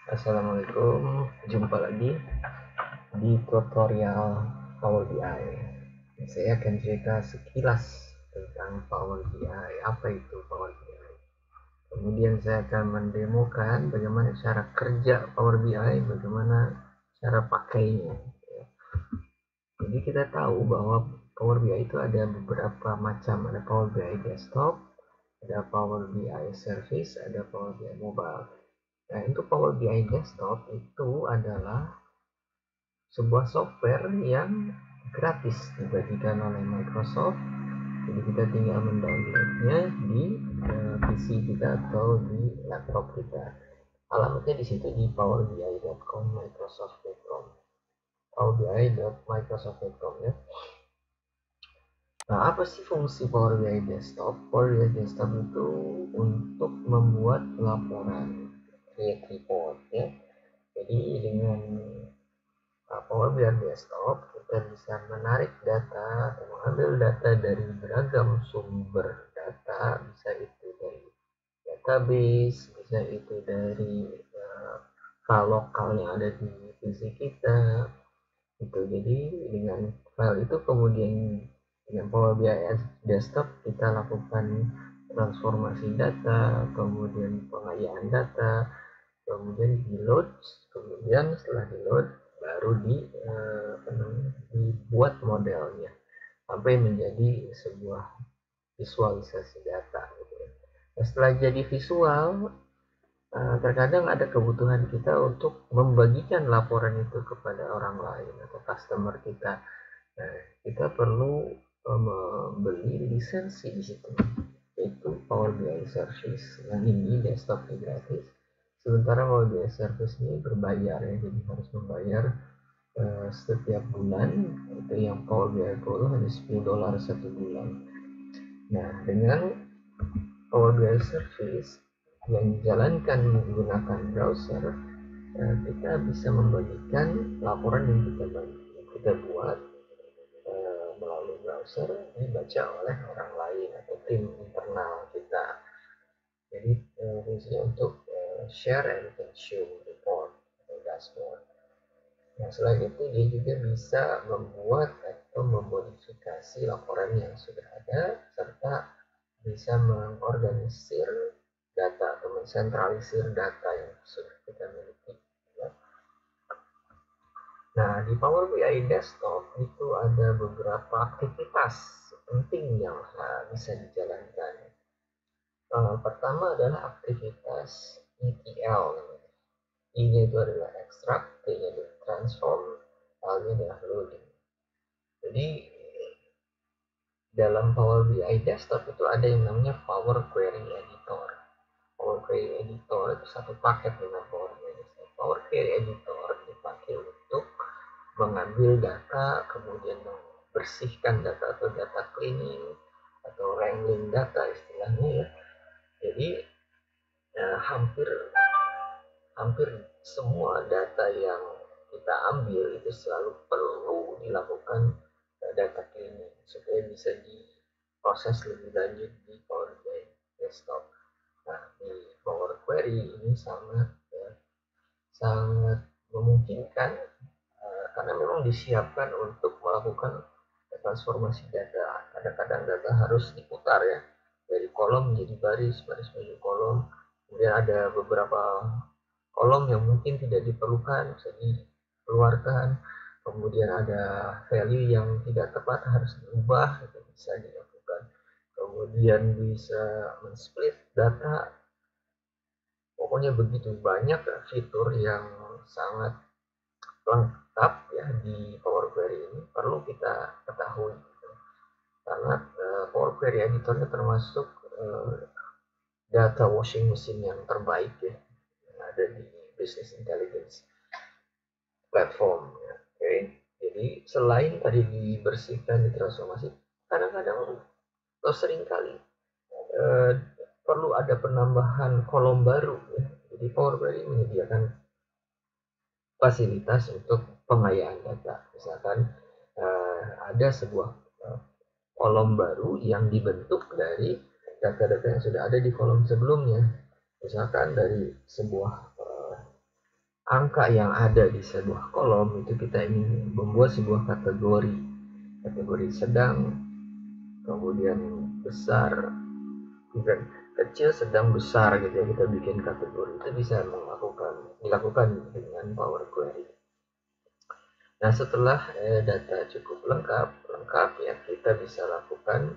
Assalamualaikum, jumpa lagi di tutorial Power BI. Saya akan cerita sekilas tentang Power BI. Apa itu Power BI? Kemudian saya akan mendemokan bagaimana cara kerja Power BI, bagaimana cara pakainya. Jadi kita tahu bahwa Power BI itu ada beberapa macam, ada Power BI Desktop, ada Power BI Service, ada Power BI Mobile. Nah, untuk Power BI Desktop itu adalah sebuah software yang gratis dibagikan oleh Microsoft. Jadi kita tinggal mendownloadnya di PC kita atau di laptop kita. Alamatnya di situ di powerbi.com microsoft.com powerbi.microsoft.com ya. Nah, apa sih fungsi Power BI Desktop? Power BI Desktop itu untuk membuat laporan, create report ya. Jadi dengan Power BI Desktop kita bisa menarik data atau mengambil data dari beragam sumber data, bisa itu dari database, bisa itu dari file lokal yang ada di PC kita itu. Jadi dengan file itu kemudian dengan Power BI Desktop kita lakukan transformasi data, kemudian pengayaan data, kemudian di load, kemudian setelah di load baru dibuat modelnya sampai menjadi sebuah visualisasi data gitu. Nah, setelah jadi visual, terkadang ada kebutuhan kita untuk membagikan laporan itu kepada orang lain atau customer kita. Nah, kita perlu membeli lisensi di situ, yaitu Power BI Service. Yang ini desktopnya gratis, sementara Power BI Service ini berbayar ya, jadi harus membayar setiap bulan. Itu yang Power BI Pro hanya $10 satu bulan. Nah, dengan Power BI Service yang dijalankan menggunakan browser, kita bisa membagikan laporan yang kita buat melalui browser dibaca oleh orang lain atau tim internal kita. Jadi fungsinya untuk share and consume report atau dashboard. Nah, selain itu dia juga bisa membuat atau memodifikasi laporan yang sudah ada serta bisa mengorganisir data atau mensentralisir data yang sudah kita miliki. Nah, di Power BI Desktop itu ada beberapa aktivitas penting yang bisa dijalankan. Pertama adalah aktivitas ETL. I-nya itu adalah extract, T-nya adalah transform, L-nya adalah loading. Jadi dalam Power BI Desktop itu ada yang namanya Power Query Editor. Power Query Editor itu satu paket dengan Power BI Desktop. Power Query Editor dipakai untuk mengambil data, kemudian membersihkan data atau data cleaning atau wrangling data istilahnya ya. Jadi hampir semua data yang kita ambil itu selalu perlu dilakukan data cleaning supaya bisa diproses lebih lanjut di Power BI Desktop. Nah, di Power Query ini sangat memungkinkan karena memang disiapkan untuk melakukan transformasi data. Kadang-kadang data harus diputar ya, dari kolom menjadi baris, baris menjadi kolom. Kemudian ada beberapa kolom yang mungkin tidak diperlukan, bisa dikeluarkan. Kemudian ada value yang tidak tepat harus diubah, itu bisa dilakukan. Kemudian bisa men-split data. Pokoknya begitu banyak fitur yang sangat lengkap ya di Power Query ini, perlu kita ketahui karena Power Query editornya termasuk data washing machine yang terbaik ya yang ada di business intelligence platform ya. Oke, jadi selain tadi dibersihkan, ditransformasi, kadang-kadang atau seringkali eh, perlu ada penambahan kolom baru ya. Jadi Power Query menyediakan fasilitas untuk pengayaan data. Misalkan ada sebuah kolom baru yang dibentuk dari data-data yang sudah ada di kolom sebelumnya. Misalkan dari sebuah angka yang ada di sebuah kolom itu kita ingin membuat sebuah kategori sedang, kemudian besar, bukan kecil, sedang, besar gitu ya, kita bikin kategori itu bisa dilakukan dengan Power Query. Nah, setelah data cukup lengkap ya, kita bisa lakukan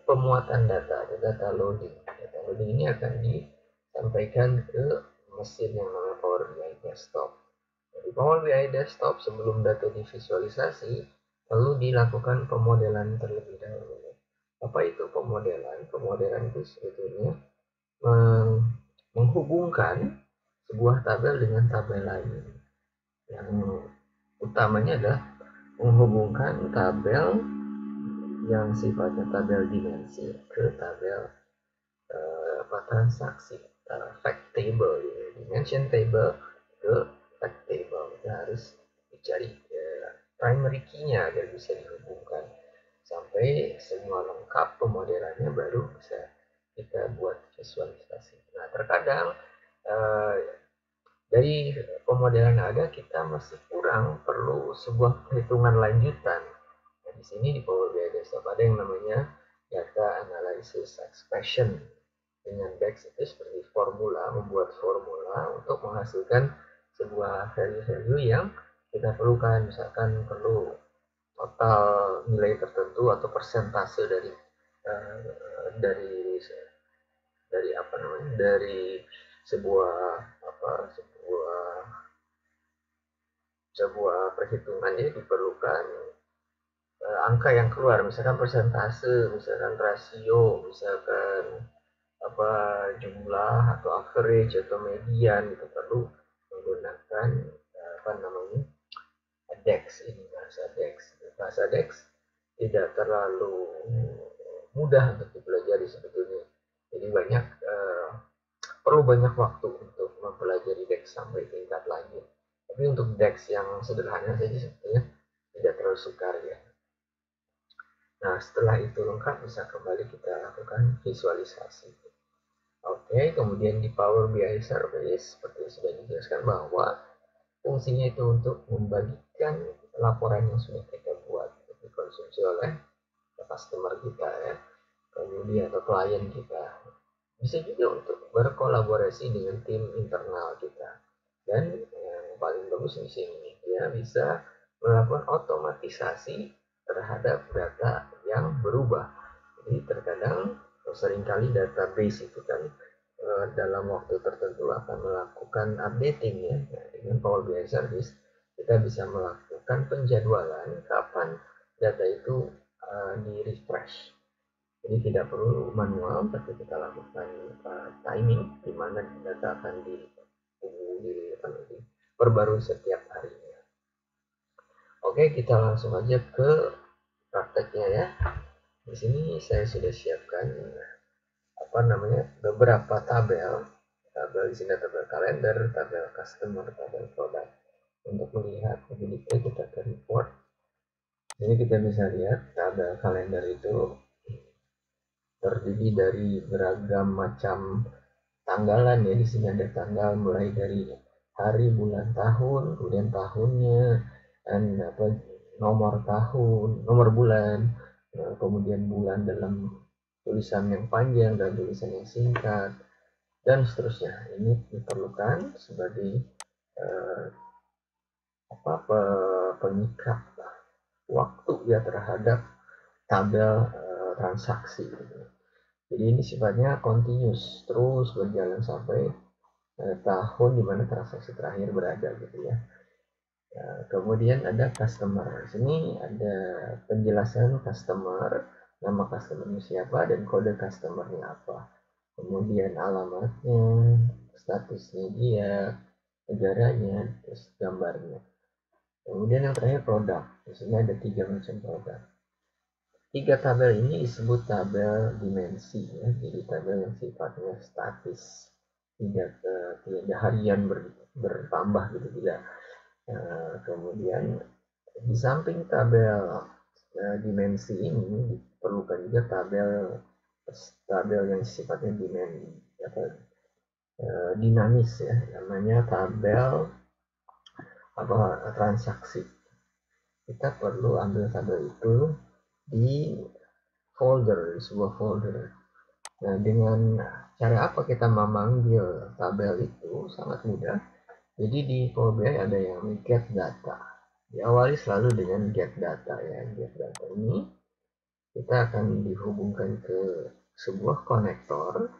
pemuatan data loading. Data loading ini akan disampaikan ke mesin yang namanya Power BI Desktop. Di Power BI Desktop, sebelum data divisualisasi, perlu dilakukan pemodelan terlebih dahulu. Apa itu pemodelan? Pemodelan itu sebetulnya menghubungkan sebuah tabel dengan tabel lain. Yang utamanya adalah menghubungkan tabel yang sifatnya tabel dimensi ke tabel transaksi, fact table, dimension table ke fact table. Kita harus dicari primary key-nya agar bisa dihubungkan sampai semua lengkap pemodelannya, baru bisa kita buat visualisasi. Nah, terkadang dari pemodelan yang ada kita masih kurang, perlu sebuah perhitungan lanjutan. Nah, di sini di Power BI Desktop ada yang namanya data analysis expression. Dengan DAX itu seperti membuat formula untuk menghasilkan sebuah value-value yang kita perlukan. Misalkan perlu total nilai tertentu atau persentase dari dari dari sebuah sebuah perhitungan, ini diperlukan angka yang keluar, misalkan persentase, misalkan rasio, misalkan jumlah atau average atau median, itu perlu menggunakan DAX. Ini bahasa DAX tidak terlalu mudah untuk dipelajari sebetulnya, jadi perlu banyak waktu untuk mempelajari DAX sampai tingkat lanjut. Tapi untuk DAX yang sederhana saja sebetulnya tidak terlalu sukar ya. Nah, setelah itu lengkap, bisa kembali kita lakukan visualisasi. Oke, kemudian di Power BI Service, seperti sudah dijelaskan bahwa fungsinya itu untuk membagikan laporan yang sudah kita buat, dikonsumsi oleh customer kita ya, kemudian atau klien kita. Bisa juga untuk berkolaborasi dengan tim internal kita. Dan yang paling bagus di sini, ya bisa melakukan otomatisasi terhadap data yang berubah. Jadi terkadang seringkali database itu kan dalam waktu tertentu akan melakukan updating ya. Nah, dengan Power BI Service kita bisa melakukan penjadwalan kapan data itu di refresh. Jadi tidak perlu manual, tapi kita lakukan timing di mana data akan diperbarui setiap harinya. Oke, kita langsung aja ke prakteknya ya. Di sini saya sudah siapkan beberapa tabel di sini tabel kalender, tabel customer, tabel produk. Untuk melihat lebih detail, kita ke report. Ini kita bisa lihat tabel kalender itu terdiri dari beragam macam tanggalan ya. Di sini ada tanggal mulai dari hari, bulan, tahun, kemudian tahunnya, dan nomor tahun, nomor bulan, kemudian bulan dalam tulisan yang panjang dan tulisan yang singkat, dan seterusnya. Ini diperlukan sebagai pengikat waktu ya terhadap tabel transaksi. Jadi ini sifatnya continuous, terus berjalan sampai tahun di mana transaksi terakhir berada gitu ya. Nah, kemudian ada customer. Di sini ada penjelasan customer, nama customernya siapa dan kode customernya apa. Kemudian alamatnya, statusnya dia, negaranya, terus gambarnya. Kemudian yang terakhir produk. Di sini ada 3 macam produk. 3 tabel ini disebut tabel dimensi ya. Jadi tabel yang sifatnya statis, tidak harian bertambah gitu, tidak. Kemudian di samping tabel dimensi ini diperlukan juga tabel yang sifatnya dinamis ya, namanya tabel transaksi. Kita perlu ambil tabel itu di sebuah folder. Nah, dengan cara apa kita memanggil tabel itu? Sangat mudah. Jadi di Power BI ada yang get data. Diawali selalu dengan get data ya. Get data ini kita akan dihubungkan ke sebuah konektor.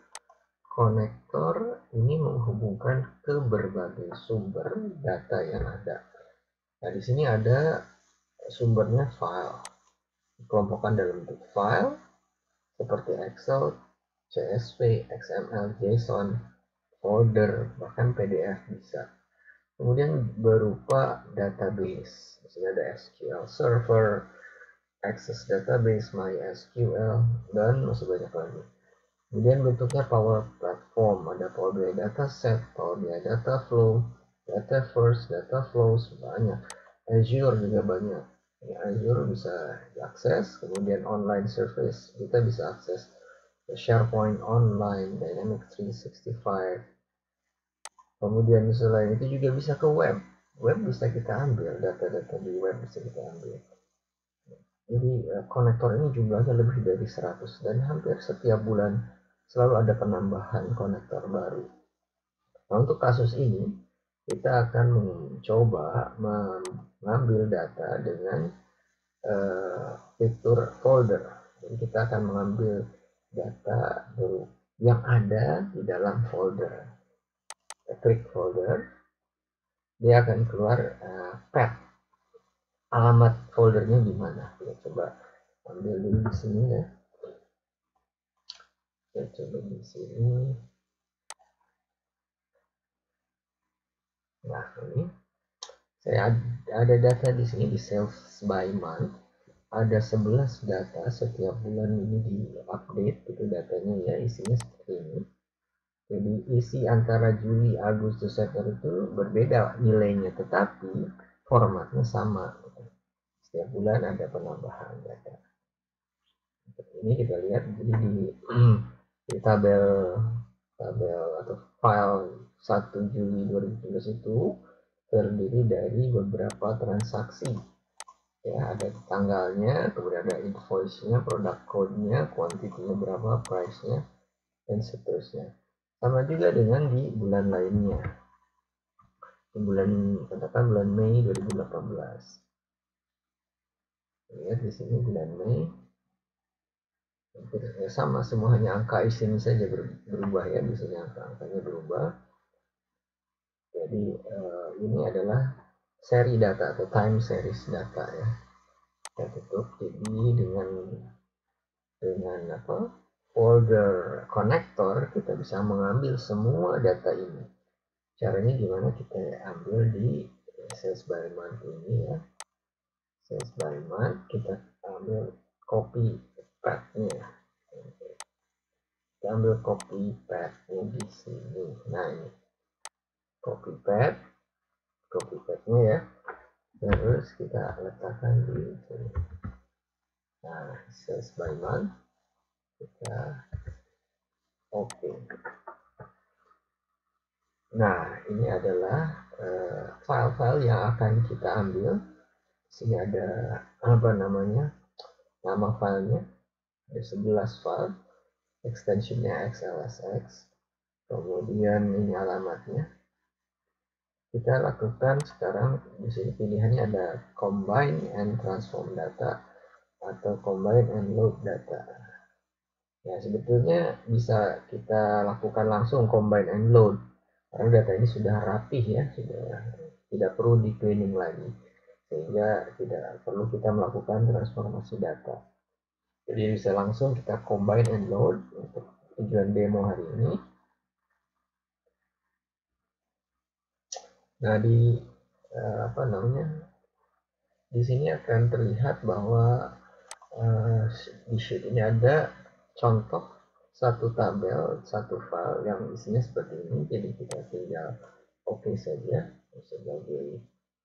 Konektor ini menghubungkan ke berbagai sumber data yang ada. Nah, di sini ada sumbernya file. Dikelompokkan dalam bentuk file seperti Excel, CSV, XML, JSON, folder, bahkan PDF bisa. Kemudian berupa database, misalnya ada SQL Server, Access Database, MySQL, dan masih banyak lagi. Kemudian bentuknya Power Platform, ada Power BI Dataset, Power BI Data Flow, Dataverse, Data Flows, banyak. Azure juga banyak. Ya, Azure bisa diakses, kemudian online service, kita bisa akses SharePoint Online, Dynamics 365. Kemudian selain itu juga bisa ke web. Web bisa kita ambil, data-data di web bisa kita ambil. Jadi konektor ini jumlahnya lebih dari 100 dan hampir setiap bulan selalu ada penambahan konektor baru. Nah, untuk kasus ini kita akan mencoba mengambil data dengan fitur folder. Jadi kita akan mengambil data yang ada di dalam folder. Kita klik folder, dia akan keluar path. Alamat foldernya di mana? Kita coba ambil dulu di sini ya. Kita coba di sini. Nah, ini saya ada data di sini di sales by month. Ada 11 data setiap bulan ini di-update itu datanya ya, isinya seperti ini. Jadi isi antara Juli, Agustus, September itu berbeda nilainya, tetapi formatnya sama. Setiap bulan ada penambahan data. Ini kita lihat jadi di tabel atau file 1 Juli 2017 itu terdiri dari beberapa transaksi. Ya, ada tanggalnya, kemudian ada invoice-nya, product code-nya, quantity-nya berapa, price-nya, dan seterusnya. Sama juga dengan di bulan lainnya. Di katakan bulan Mei 2018. Lihat di sini bulan Mei. Sama, semua hanya angka isinya saja berubah ya, biasanya angka-angkanya berubah. Jadi ini adalah seri data atau time series data ya. Kita tutup. Jadi dengan folder connector kita bisa mengambil semua data ini. Caranya gimana? Kita ambil di sales by month ini ya. Sales by month kita ambil copy path-nya. Kita ambil copy path-nya di sini. Nah, ini copy path-nya ya. Terus kita letakkan di sini. Nah, sales by month kita oke. Nah, ini adalah file-file yang akan kita ambil. Sini ada nama filenya, ada 11 file, extensionnya XLSX, kemudian ini alamatnya. Kita lakukan sekarang di sini pilihannya ada combine and transform data atau combine and load data. Ya, sebetulnya bisa kita lakukan langsung combine and load karena data ini sudah rapih ya, sudah tidak perlu di cleaning lagi, sehingga tidak perlu kita melakukan transformasi data. Jadi bisa langsung kita combine and load untuk tujuan demo hari ini. Nah, di sini akan terlihat bahwa di sheet ini ada contoh satu tabel, satu file yang isinya seperti ini. Jadi kita tinggal oke saja sebagai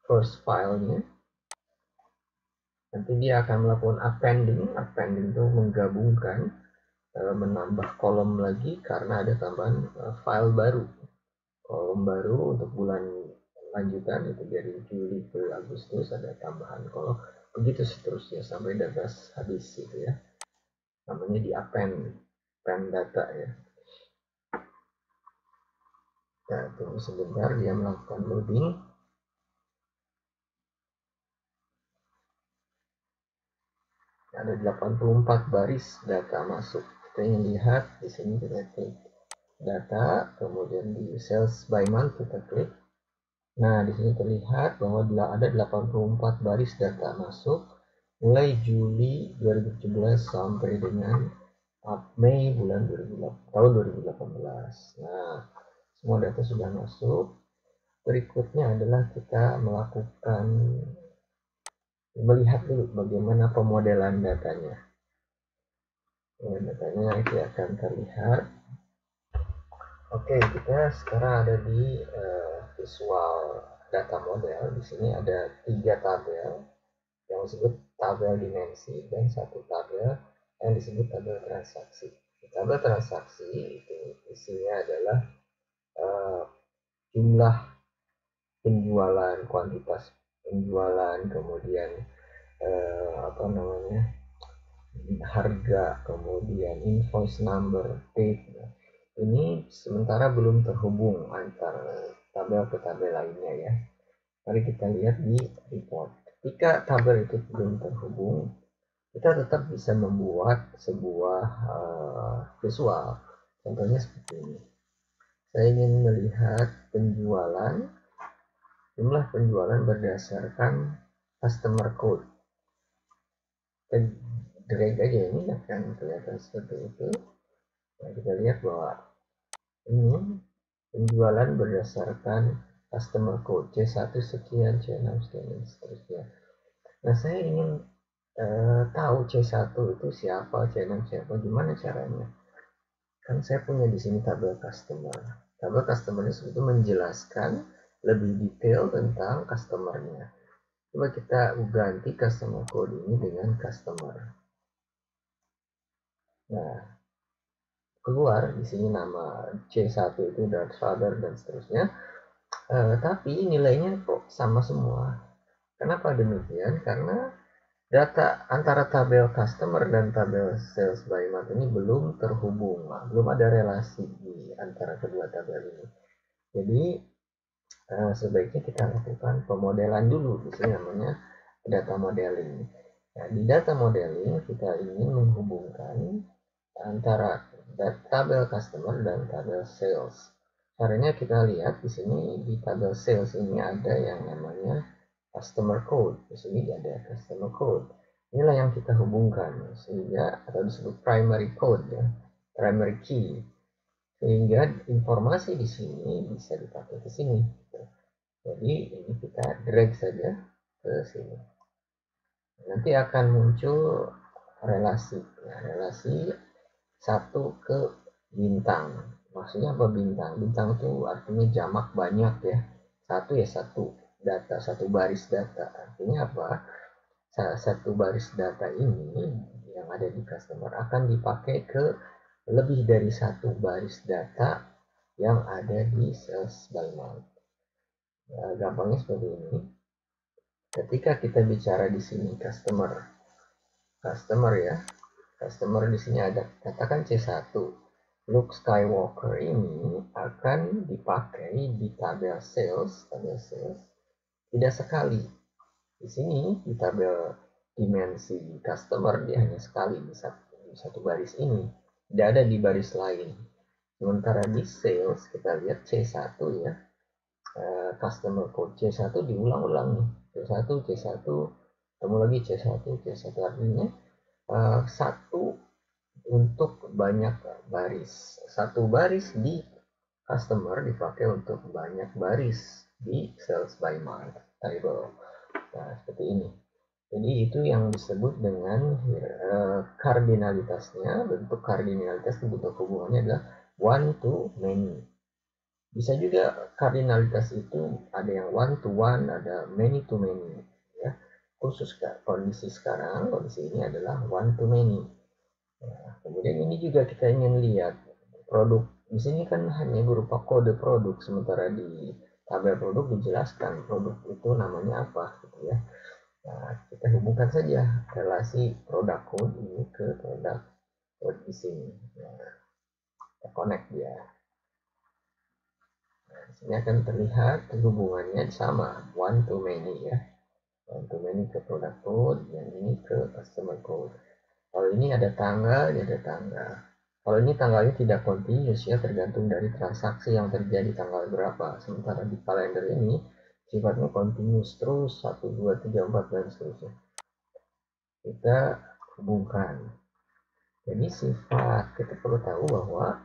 first filenya. Nanti dia akan melakukan appending itu menggabungkan, menambah kolom lagi karena ada tambahan file baru, kolom baru untuk bulan lanjutan itu dari Juli ke Agustus ada tambahan kolom, begitu seterusnya sampai data habis gitu ya, namanya di append data ya. Nah, tunggu sebentar dia melakukan loading. Ada 84 baris data masuk. Kita ingin lihat di sini, kita klik data, kemudian di sales by month kita klik. Nah, di sini terlihat bahwa ada 84 baris data masuk mulai Juli 2017 sampai dengan Mei bulan 2008, tahun 2018. Nah, semua data sudah masuk. Berikutnya adalah kita melihat dulu bagaimana pemodelan datanya. Datanya nanti akan terlihat. Oke, kita sekarang ada di visual data model. Di sini ada 3 tabel yang disebut tabel dimensi dan 1 tabel yang disebut tabel transaksi. Tabel transaksi itu isinya adalah jumlah penjualan, kuantitas penjualan, kemudian harga, kemudian invoice number, date. Ini sementara belum terhubung antara tabel ke tabel lainnya ya. Mari kita lihat di report. Ketika tabel itu belum terhubung, kita tetap bisa membuat sebuah visual. Contohnya seperti ini. Saya ingin melihat jumlah penjualan berdasarkan customer code. Kita drag aja, ini akan kelihatan seperti itu. Nah, kita lihat bahwa ini penjualan berdasarkan customer code C1 sekian, C6 sekian, dan seterusnya. Nah, saya ingin tahu C1 itu siapa, C6 siapa, gimana caranya? Kan saya punya di sini tabel customer. Tabel customer itu menjelaskan lebih detail tentang customernya. Coba kita ganti customer code ini dengan customer. Nah, keluar di sini nama C1 itu dan father dan seterusnya. Tapi nilainya kok sama semua. Kenapa demikian? Karena data antara tabel customer dan tabel sales by month ini belum terhubung, belum ada relasi di antara kedua tabel ini. Jadi sebaiknya kita lakukan pemodelan dulu. Di sini namanya data modeling. Nah, di data modeling kita ingin menghubungkan antara tabel customer dan tabel sales. Caranya kita lihat di sini di tabel sales ini ada yang namanya customer code. Di sini ada customer code. Inilah yang kita hubungkan sehingga atau disebut primary code ya, primary key. Sehingga informasi di sini bisa dipakai ke sini. Jadi ini kita drag saja ke sini. Nanti akan muncul relasi. Nah, relasi 1 ke bintang. Maksudnya apa bintang? Bintang itu artinya jamak banyak ya. 1 ya 1 data, 1 baris data. Artinya apa? Satu baris data ini yang ada di customer akan dipakai ke lebih dari 1 baris data yang ada di sales by month. Nah, gampangnya seperti ini. Ketika kita bicara di sini customer ya, customer di sini ada katakan C1. Luke Skywalker ini akan dipakai di tabel sales tidak sekali. Di sini di tabel dimensi customer dia hanya sekali di satu baris ini, tidak ada di baris lain. Sementara di sales kita lihat C1 ya, customer code C1 diulang-ulang nih, C1, ketemu lagi C1 artinya 1 untuk banyak baris. 1 baris di customer dipakai untuk banyak baris di sales by month table. Nah, seperti ini. Jadi itu yang disebut dengan kardinalitasnya. Bentuk kardinalitas bentuk hubungannya adalah one to many. Bisa juga kardinalitas itu ada yang one to one, ada many to many. Ya. Khusus kondisi sekarang, kondisi ini adalah one to many. Nah, kemudian ini juga kita ingin lihat produk. Di sini kan hanya berupa kode produk, sementara di tabel produk dijelaskan produk itu namanya apa gitu ya. Nah, kita hubungkan saja relasi produk code ini ke produk code di sini. Nah, kita connect dia. Nah, di sini akan terlihat hubungannya sama, one to many ya. One to many ke produk code, yang ini ke customer code. Kalau ini ada tanggal, ya ada tanggal. Kalau ini tanggalnya tidak continuous ya, tergantung dari transaksi yang terjadi tanggal berapa. Sementara di kalender ini sifatnya continuous terus 1, 2, 3, 4 dan seterusnya. Kita hubungkan. Jadi sifat kita perlu tahu bahwa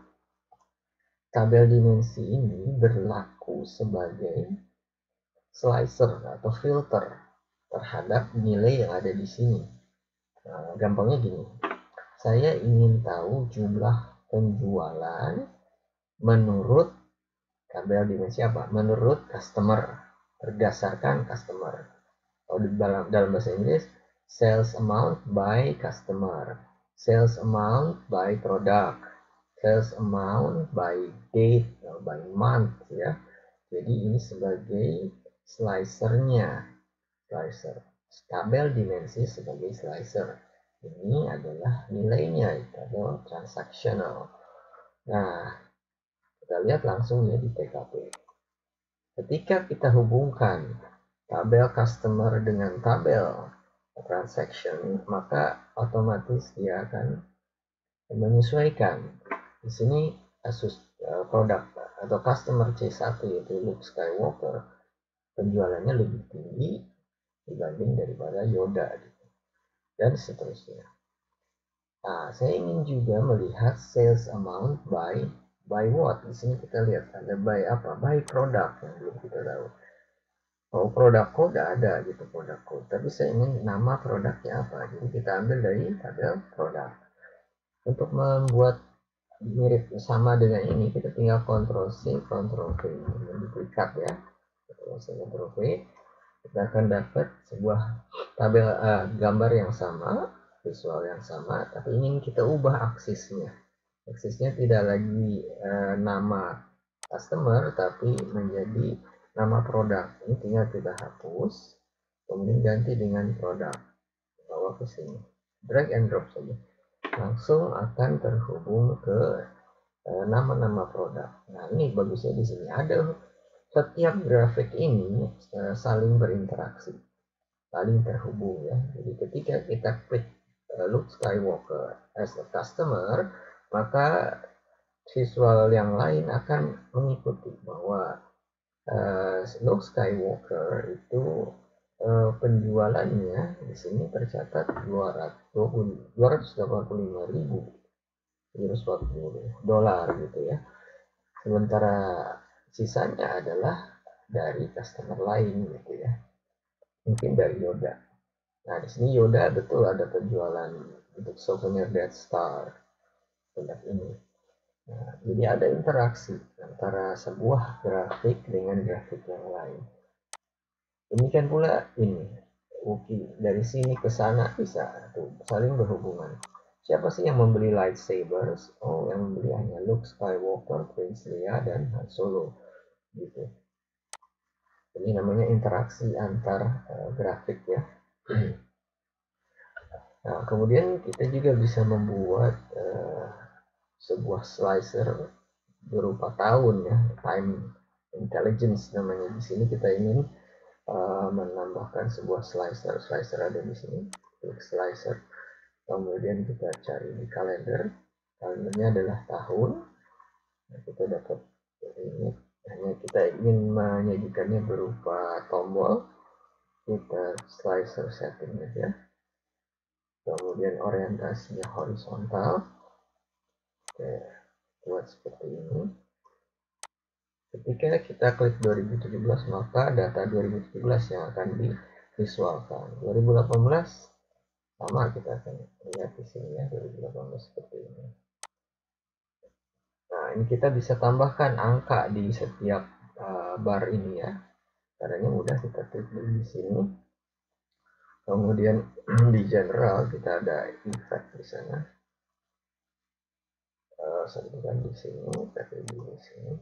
tabel dimensi ini berlaku sebagai slicer atau filter terhadap nilai yang ada di sini. Nah, gampangnya gini, saya ingin tahu jumlah penjualan menurut tabel dimensi apa? Menurut customer, berdasarkan customer. Kalau di dalam bahasa Inggris, sales amount by customer, sales amount by product, sales amount by date, by month ya. Jadi ini sebagai slicernya, slicer. Tabel dimensi sebagai slicer. Ini adalah nilainya, itu adalah transactional. Nah, kita lihat langsung ya di TKP. Ketika kita hubungkan tabel customer dengan tabel transaction, maka otomatis dia akan menyesuaikan. Di sini produk atau customer C1 yaitu Luke Skywalker penjualannya lebih tinggi dibanding daripada Yoda dan seterusnya. Nah, saya ingin juga melihat sales amount by what. Di sini kita lihat ada by apa? By produk yang belum kita tahu. Oh, produk code ada gitu produk code. Tapi saya ingin nama produknya apa. Jadi kita ambil dari tabel produk. Untuk membuat mirip sama dengan ini, kita tinggal Ctrl C, Ctrl V. Duplikat ya. Ctrl C, Ctrl V. Kita akan dapat sebuah tabel gambar yang sama, visual yang sama, tapi ingin kita ubah aksisnya. Aksisnya tidak lagi nama customer, tapi menjadi nama produk. Ini tinggal kita hapus, kemudian ganti dengan produk. Bawa ke sini. Drag and drop saja. Langsung akan terhubung ke nama-nama produk. Nah, ini bagusnya di sini ada setiap grafik ini saling berinteraksi, saling terhubung ya. Jadi ketika kita klik Luke Skywalker as a customer, maka visual yang lain akan mengikuti bahwa Luke Skywalker itu penjualannya di sini tercatat 285.340 dolar gitu ya. Sementara sisanya adalah dari customer lain gitu ya. Mungkin dari Yoda. Nah, di sini Yoda betul ada penjualan untuk souvenir Death Star produk ini. Nah, jadi ada interaksi antara sebuah grafik dengan grafik yang lain. Demikian pula ini, dari sini ke sana bisa tuh saling berhubungan. Siapa sih yang membeli lightsabers? Oh, yang membeli hanya Luke Skywalker, Prince Leia, dan Han Solo. Gitu. Ini namanya interaksi antar grafik ya. Nah, kemudian kita juga bisa membuat sebuah slicer berupa tahun ya, time intelligence namanya. Di sini kita ingin menambahkan sebuah slicer. Slicer ada di sini, klik slicer. Kemudian kita cari di kalender. Kalendernya adalah tahun. Nah, kita dapat ini. Hanya kita ingin menyajikannya berupa tombol. Kita slicer setting aja. Kemudian orientasinya horizontal. Oke, buat seperti ini. Ketika kita klik 2017, maka data 2017 yang akan divisualkan. 2018 sama, kita akan lihat di sini ya, 2018 seperti ini. Nah, ini kita bisa tambahkan angka di setiap bar ini ya. Caranya mudah, kita klik di sini. Kemudian di general kita ada effect di sana. Sebutkan di sini, kita klik di sini.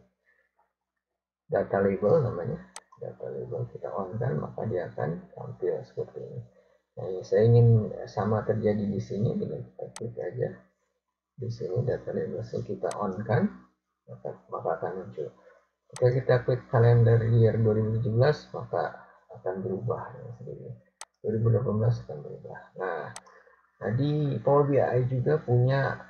data label namanya, data label kita on kan, maka dia akan tampil seperti ini. Nah, saya ingin sama terjadi di sini, bila kita klik aja di sini data label kita on kan, maka akan muncul. Jika kita klik kalender year 2017, maka akan berubah ya, sendiri. 2018 akan berubah. Nah, di Power BI juga punya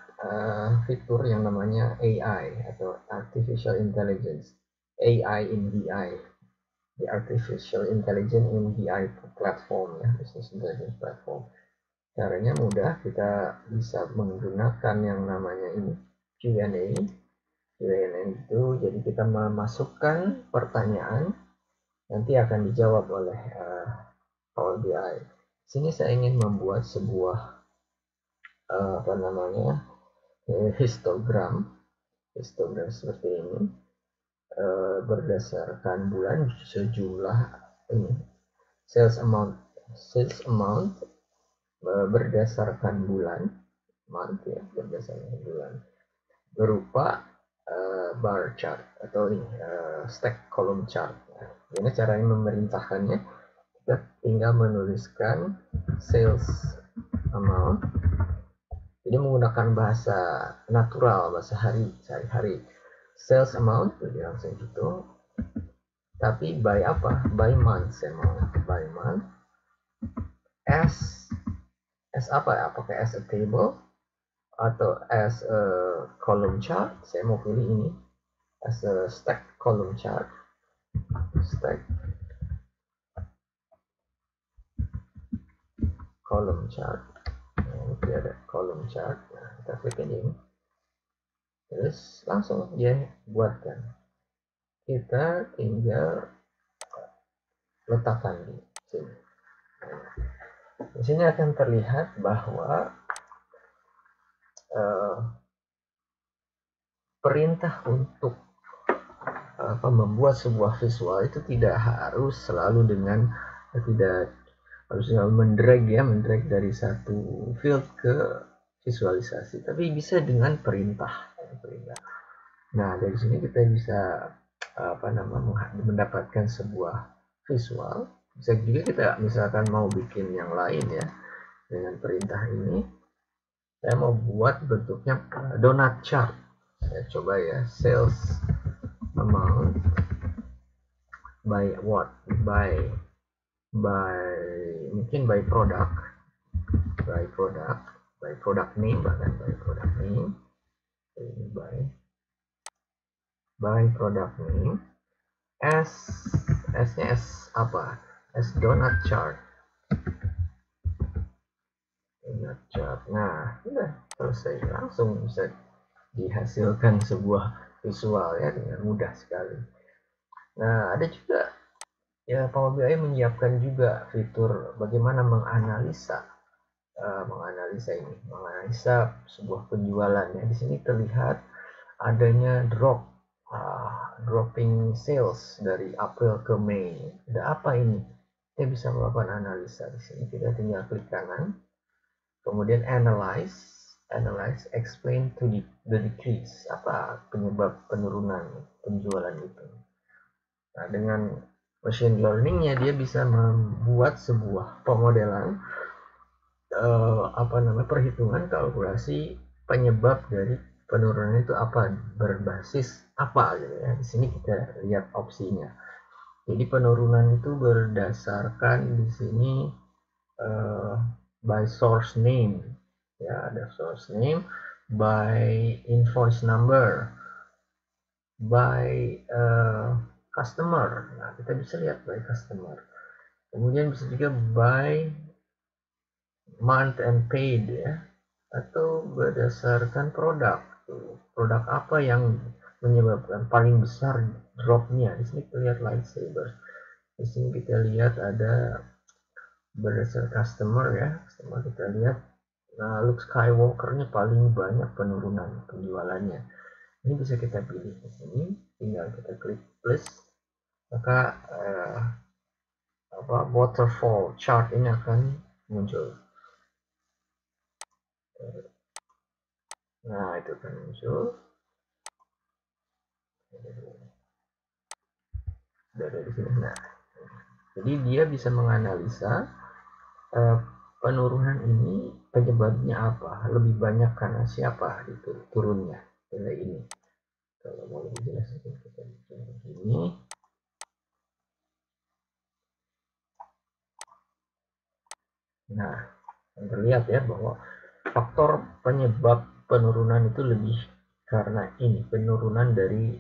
fitur yang namanya AI atau Artificial Intelligence, AI in BI, the Artificial Intelligence in BI platform ya, Business Intelligence Platform. Caranya mudah, kita bisa menggunakan yang namanya ini Q&A. Q&A itu jadi kita memasukkan pertanyaan, nanti akan dijawab oleh Power BI. Sini saya ingin membuat sebuah apa namanya histogram seperti ini, berdasarkan bulan, sejumlah ini sales amount berdasarkan bulan, month ya, berdasarkan bulan, berupa bar chart atau ini stack column chart. Nah, ini caranya memerintahkannya, kita tinggal menuliskan sales amount. Jadi menggunakan bahasa natural, bahasa sehari-hari. Sales amount, jadi langsung gitu. Tapi by apa? By month saya mau. By month. As apa ya? Apakah as a table atau as a column chart? Saya mau pilih ini. As a stack column chart. Stack column chart. Nah, ini ada column chart. Nah, kita klik aja ini. Terus langsung dia buatkan. Kita tinggal letakkan di sini. Di sini akan terlihat bahwa perintah untuk membuat sebuah visual itu tidak harus selalu dengan tidak harus selalu mendrag dari satu field ke visualisasi, tapi bisa dengan perintah. Nah, dari sini kita bisa mendapatkan sebuah visual. Bisa juga kita misalkan mau bikin yang lain ya, dengan perintah ini saya mau buat bentuknya donut chart. Saya coba ya, sales amount by what, by mungkin by product name, bahkan by product name. Ini by product name, as nya as apa, as donut chart. Nah, sudah selesai, langsung bisa dihasilkan sebuah visual ya dengan mudah sekali. Nah, ada juga ya, Power BI menyiapkan juga fitur bagaimana menganalisa sebuah penjualan ya. Di sini terlihat adanya dropping sales dari April ke Mei. Ada apa ini? Kita bisa melakukan analisa. Di sini kita tinggal klik kanan, kemudian analyze, explain to the decrease. Apa penyebab penurunan penjualan itu? Nah, dengan machine learningnya dia bisa membuat sebuah pemodelan perhitungan kalkulasi penyebab dari penurunan itu apa, berbasis apa gitu ya. Di sini kita lihat opsinya. Jadi penurunan itu berdasarkan di sini by source name ya, ada source name, by invoice number, by customer. Nah, kita bisa lihat by customer. Kemudian bisa juga by month and paid ya, atau berdasarkan produk apa yang menyebabkan paling besar dropnya. Di sini kita lihat lightsaber. Di sini kita lihat ada berdasarkan customer ya, kita lihat. Nah, Luke Skywalker-nya paling banyak penurunan penjualannya. Ini bisa kita pilih di sini, tinggal kita klik plus, maka waterfall chart ini akan muncul. Nah, itu akan muncul. dari sini. Nah, jadi dia bisa menganalisa penurunan ini penyebabnya apa, lebih banyak karena siapa itu turunnya nilai ini. Kalau mau lebih jelas kita bikin begini. Nah, terlihat ya bahwa faktor penyebab penurunan itu lebih karena ini penurunan dari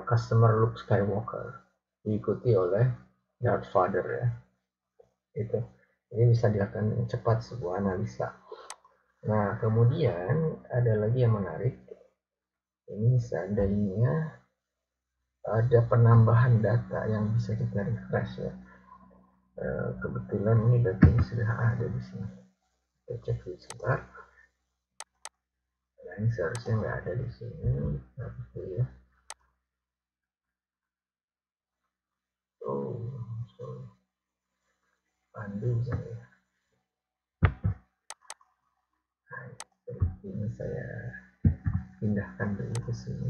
customer Luke Skywalker diikuti oleh Darth Vader ya. Itu ini bisa dilakukan dengan cepat sebuah analisa. Nah, kemudian ada lagi yang menarik. Ini seandainya ada penambahan data yang bisa kita refresh ya. Kebetulan ini datanya sudah ada di sini. Kita cek dulu sebentar. Nah, ini seharusnya nggak ada di sini. Tapi ya. Oh, sorry. Pandu saya. Nah, ini saya pindahkan dulu ke sini.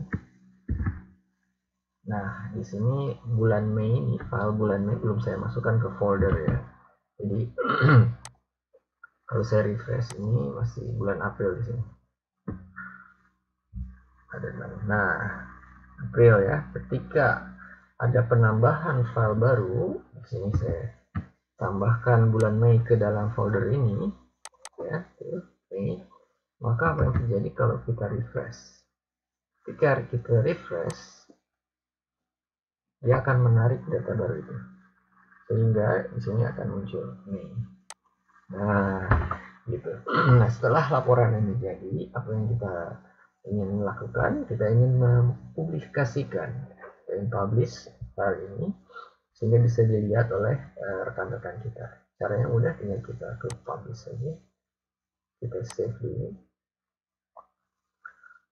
Nah, di sini bulan Mei ini, file bulan Mei belum saya masukkan ke folder ya. Jadi kalau saya refresh ini masih bulan April di sini. Nah, April ya. Ketika ada penambahan file baru, di sini saya tambahkan bulan Mei ke dalam folder ini, ya, Mei. Maka apa yang terjadi kalau kita refresh? Ketika kita refresh, dia akan menarik data baru itu, sehingga di sini akan muncul Mei. Nah, gitu. Nah, setelah laporan ini jadi, apa yang kita ingin lakukan? Kita ingin mempublikasikan, kita ingin publish file ini sehingga bisa dilihat oleh rekan-rekan kita. Caranya mudah, tinggal kita klik publish saja. Kita save dulu.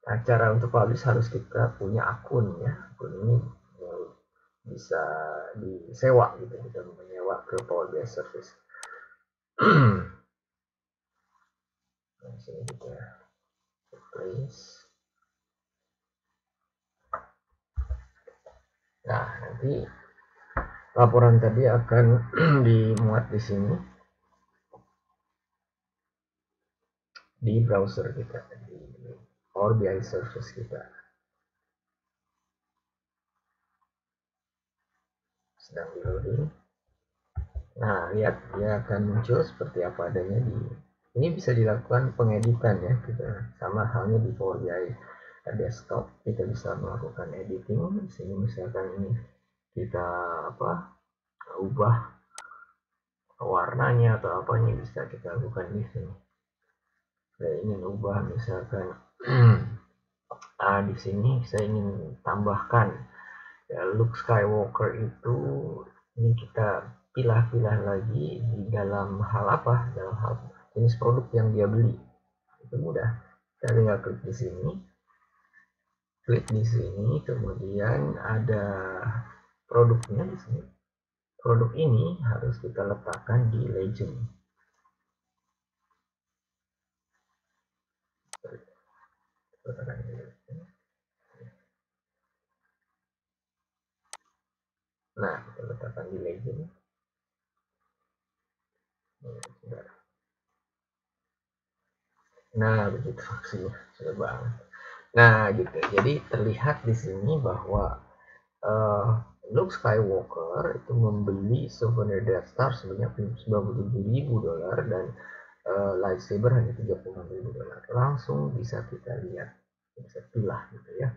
Nah, cara untuk publish harus kita punya akun ya. Akun ini bisa disewa gitu, kita menyewa ke Power BI Service. Nah, sini kita place. Nah, nanti laporan tadi akan dimuat di sini di browser kita, di Power BI Service kita. Sedang di loading. Nah, lihat dia akan muncul seperti apa adanya di ini. Bisa dilakukan pengeditan ya, kita sama halnya di Power BI desktop kita bisa melakukan editing. Di sini misalkan ini kita ubah warnanya atau apanya bisa kita lakukan di sini. Saya ingin ubah misalkan di sini saya ingin tambahkan ya, Luke Skywalker itu, ini kita pilah-pilah lagi di dalam hal apa, dalam hal jenis produk yang dia beli. Itu mudah, kita tinggal klik di sini, kemudian ada produknya di sini. Produk ini harus kita letakkan di legend. Nah, kita letakkan di legend. Nah, begitu maksudnya, sudah banget. Nah, gitu. Jadi terlihat di sini bahwa Luke Skywalker itu membeli souvenir Death Star sebanyak $97.000 dan lightsaber hanya $36.000. Langsung bisa kita lihat, bisa pilah gitu ya.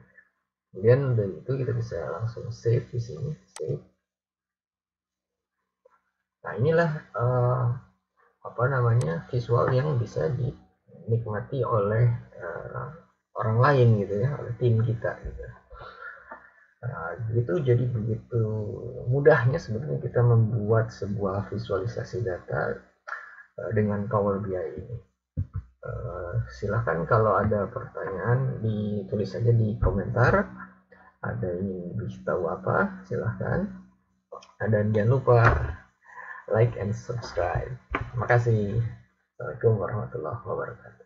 Kemudian dari itu kita bisa langsung save di sini, save. Nah, inilah visual yang bisa dinikmati oleh orang lain gitu ya, oleh tim kita gitu. Nah, gitu. Jadi begitu mudahnya sebenarnya kita membuat sebuah visualisasi data dengan Power BI ini. Silakan kalau ada pertanyaan ditulis saja di komentar. Ada ingin lebih tahu apa, silahkan. Dan jangan lupa like and subscribe. Terima kasih. Assalamualaikum warahmatullahi wabarakatuh.